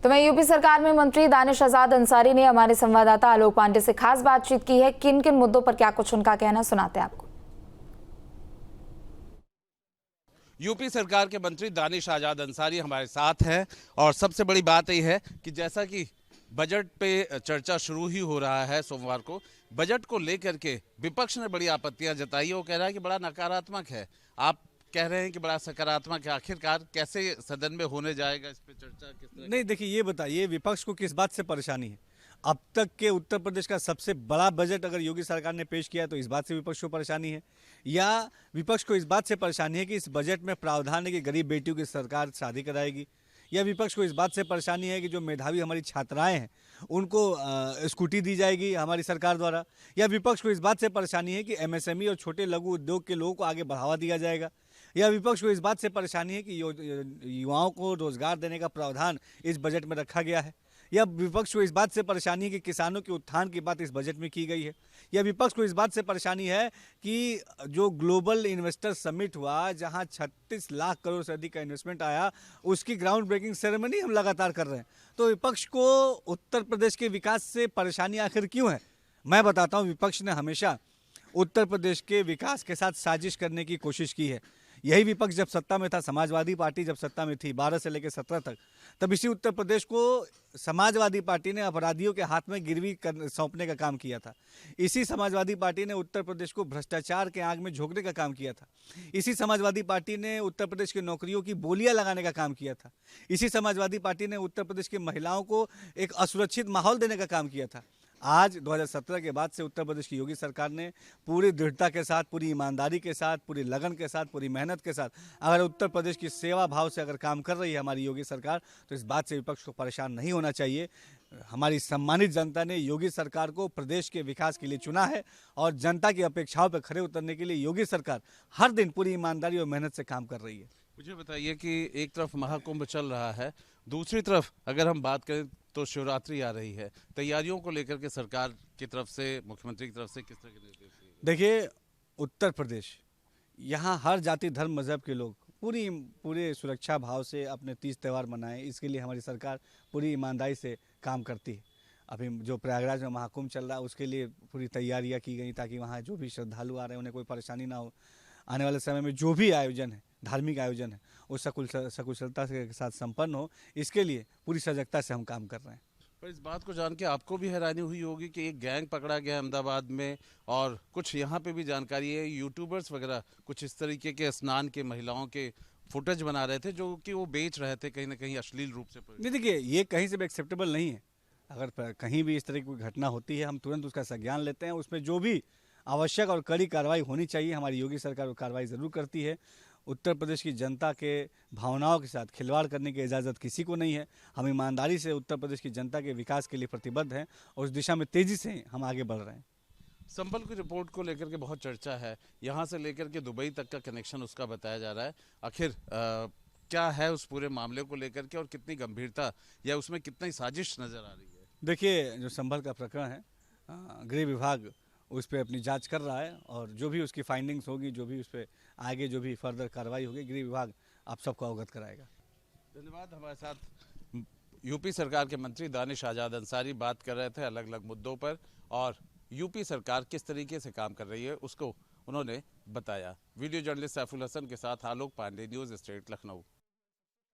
तो मैं यूपी सरकार में मंत्री दानिश आजाद अंसारी ने हमारे संवाददाता आलोक पांडे से खास बातचीत की है। किन किन मुद्दों पर क्या कुछ उनका कहना सुनाते हैं आपको। यूपी सरकार के मंत्री दानिश आजाद अंसारी हमारे साथ हैं और सबसे बड़ी बात यह है कि जैसा कि बजट पे चर्चा शुरू ही हो रहा है सोमवार को, बजट को लेकर के विपक्ष ने बड़ी आपत्तियां जताई। वो कह रहा है कि बड़ा नकारात्मक है, आप कह रहे हैं कि बड़ा सकारात्मक है। आखिरकार कैसे सदन में होने जाएगा इस पे चर्चा? किस तरह? नहीं, देखिए, ये बताइए विपक्ष को किस बात से परेशानी है? अब तक के उत्तर प्रदेश का सबसे बड़ा बजट अगर योगी सरकार ने पेश किया है तो इस बात से विपक्ष को परेशानी है, या विपक्ष को इस बात से परेशानी है कि इस बजट में प्रावधान है कि गरीब बेटियों की सरकार शादी कराएगी, या विपक्ष को इस बात से परेशानी है कि जो मेधावी हमारी छात्राएं हैं उनको स्कूटी दी जाएगी हमारी सरकार द्वारा, या विपक्ष को इस बात से परेशानी है कि एमएसएमई और छोटे लघु उद्योग के लोगों को आगे बढ़ावा दिया जाएगा, या विपक्ष को इस बात से परेशानी है कि युवाओं को रोजगार देने का प्रावधान इस बजट में रखा गया है, या विपक्ष को इस बात से परेशानी है कि किसानों के उत्थान की बात इस बजट में की गई है, या विपक्ष को इस बात से परेशानी है कि जो ग्लोबल इन्वेस्टर समिट हुआ जहां 36 लाख करोड़ से अधिक का इन्वेस्टमेंट आया, उसकी ग्राउंड ब्रेकिंग सेरेमनी हम लगातार कर रहे हैं। तो विपक्ष को उत्तर प्रदेश के विकास से परेशानी आखिर क्यों है? मैं बताता हूँ, विपक्ष ने हमेशा उत्तर प्रदेश के विकास के साथ साजिश करने की कोशिश की है। यही विपक्ष जब सत्ता में था, समाजवादी पार्टी जब सत्ता में थी 12 से लेकर 17 तक, तब इसी उत्तर प्रदेश को समाजवादी पार्टी ने अपराधियों के हाथ में गिरवी सौंपने का काम किया था। इसी समाजवादी पार्टी ने उत्तर प्रदेश को भ्रष्टाचार के आग में झोंकने का काम किया था। इसी समाजवादी पार्टी ने उत्तर प्रदेश की नौकरियों की बोलियां लगाने का काम किया था। इसी समाजवादी पार्टी ने उत्तर प्रदेश की महिलाओं को एक असुरक्षित माहौल देने का काम किया था। आज 2017 के बाद से उत्तर प्रदेश की योगी सरकार ने पूरी दृढ़ता के साथ, पूरी ईमानदारी के साथ, पूरी लगन के साथ, पूरी मेहनत के साथ अगर उत्तर प्रदेश की सेवा भाव से अगर काम कर रही है हमारी योगी सरकार, तो इस बात से विपक्ष को परेशान नहीं होना चाहिए। हमारी सम्मानित जनता ने योगी सरकार को प्रदेश के विकास के लिए चुना है और जनता की अपेक्षाओं पर खरे उतरने के लिए योगी सरकार हर दिन पूरी ईमानदारी और मेहनत से काम कर रही है। मुझे बताइए कि एक तरफ महाकुंभ चल रहा है, दूसरी तरफ अगर हम बात करें तो शिवरात्रि आ रही है, तैयारियों को लेकर के सरकार की तरफ से, मुख्यमंत्री की तरफ से किस तरह के निर्देश दिए? देखिए, उत्तर प्रदेश, यहाँ हर जाति धर्म मजहब के लोग पूरे सुरक्षा भाव से अपने तीज त्यौहार मनाएं, इसके लिए हमारी सरकार पूरी ईमानदारी से काम करती है। अभी जो प्रयागराज में महाकुंभ चल रहा है उसके लिए पूरी तैयारियां की गई ताकि वहाँ जो भी श्रद्धालु आ रहे हैं उन्हें कोई परेशानी ना हो। आने वाले समय में जो भी आयोजन है, धार्मिक आयोजन है, वो सकुशलता के साथ संपन्न हो, इसके लिए पूरी सजगता से हम काम कर रहे हैं। पर इस बात को जान के आपको भी हैरानी हुई होगी कि एक गैंग पकड़ा गया अहमदाबाद में, और कुछ यहाँ पे भी जानकारी है यूट्यूबर्स वगैरह कुछ इस तरीके के स्नान के महिलाओं के फुटेज बना रहे थे जो कि वो बेच रहे थे कहीं ना कहीं अश्लील रूप से। नहीं, देखिए, ये कहीं से भी एक्सेप्टेबल नहीं है। अगर कहीं भी इस तरह की कोई घटना होती है हम तुरंत उसका संज्ञान लेते हैं, उसमें जो भी आवश्यक और कड़ी कार्रवाई होनी चाहिए हमारी योगी सरकार वो कार्रवाई ज़रूर करती है। उत्तर प्रदेश की जनता के भावनाओं के साथ खिलवाड़ करने की इजाज़त किसी को नहीं है। हम ईमानदारी से उत्तर प्रदेश की जनता के विकास के लिए प्रतिबद्ध हैं और उस दिशा में तेज़ी से हम आगे बढ़ रहे हैं। संभल की रिपोर्ट को लेकर के बहुत चर्चा है, यहाँ से लेकर के दुबई तक का कनेक्शन उसका बताया जा रहा है। आखिर क्या है उस पूरे मामले को लेकर के और कितनी गंभीरता या उसमें कितनी साजिश नज़र आ रही है? देखिए, जो संभल का प्रकरण है, गृह विभाग उस पर अपनी जांच कर रहा है और जो भी उसकी फाइंडिंग्स होगी, जो भी उस पर आगे जो भी फर्दर कार्रवाई होगी, गृह विभाग आप सबको अवगत कराएगा। धन्यवाद। हमारे साथ यूपी सरकार के मंत्री दानिश आजाद अंसारी बात कर रहे थे अलग अलग मुद्दों पर, और यूपी सरकार किस तरीके से काम कर रही है उसको उन्होंने बताया। वीडियो जर्नलिस्ट सैफुल हसन के साथ आलोक पांडे, न्यूज़ स्टेट, लखनऊ।